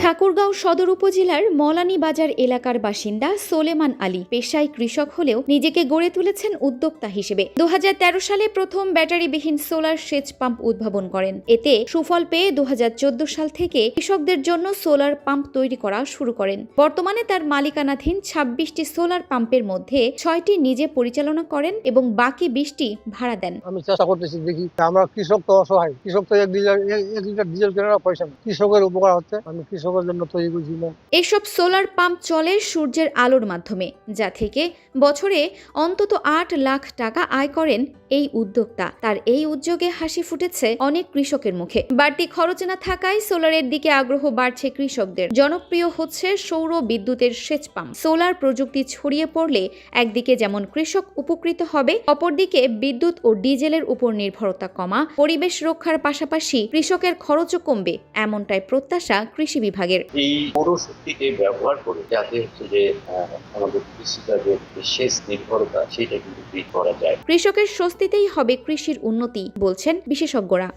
ঠাকুরগাঁও সদর উপজেলার মলানী বাজার এলাকার বাসিন্দা সোলেমান আলী পেশায় কৃষক হলেও নিজেকে গড়ে তুলেছেন উদ্যোক্তা হিসেবে। 2013 সালে প্রথম ব্যাটারিবিহীন সোলার সেচ পাম্প উদ্ভাবন করেন। এতে সুফল পেয়ে 2014 সাল থেকে কৃষকদের জন্য সোলার পাম্প তৈরি করা শুরু করেন। বর্তমানে তার মালিকানাধীন 26টি সোলার পাম্পের মধ্যে 6টি নিজে পরিচালনা করেন এবং বাকি 20টি ভাড়া দেন। আমি চেষ্টা করতেছি, দেখি আমরা কৃষক তো অসহায়, কৃষক তো এক লিটার ডিজেল কেনার পয়সা নেই, কৃষকের উপকার হচ্ছে, আমি কৃষকের জন্য তৈরি করছি না। এসব সোলার পাম্প চলে সূর্যের আলোর মাধ্যমে, যা থেকে বছরে অন্তত 8 লাখ টাকা আয় করেন এই উদ্যোক্তা। তার এই উদ্যোগে হাসি ফুটেছে অনেক কৃষকের মুখে। বাড়তি খরচ না থাকায় সোলারের দিকে আগ্রহ বাড়ছে কৃষকদের। জনপ্রিয় হচ্ছে সৌর বিদ্যুতের সেচ পাম্প। সোলার প্রযুক্তি ছড়িয়ে পড়লে একদিকে যেমন কৃষক উপকৃত হবে, অপরদিকে বিদ্যুৎ ও ডিজেলের উপর নির্ভরতা কমা, পরিবেশ রক্ষার পাশাপাশি কৃষকের খরচও কমবে, এমনটাই প্রত্যাশা কৃষি বিভাগের। এই সৌরশক্তিকে ব্যবহার করে যাতে হচ্ছে যে আমাদের কৃষিকাজের বিশেষ নির্ভরতা সেটা কিন্তু দূর করা যায়। কৃষকের স্বস্তিতেই হবে কৃষির উন্নতি, বলছেন বিশেষজ্ঞরা।